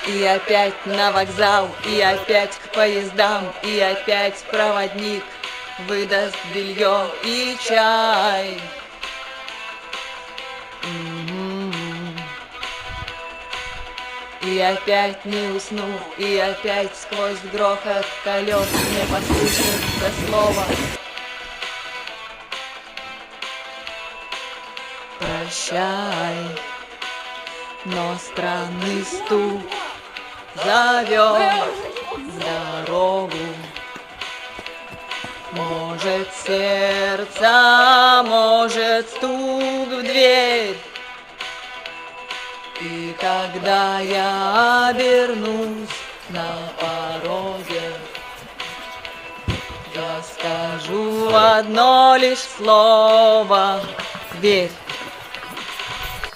И опять на вокзал, и опять к поездам, и опять проводник выдаст белье и чай. И опять не усну, и опять сквозь грохот колес мне послышится слово: прощай. Но странный стук зовет дорогу. Может, сердце, может, стук в дверь. И когда я обернусь на пороге, я скажу одно лишь слово: верь.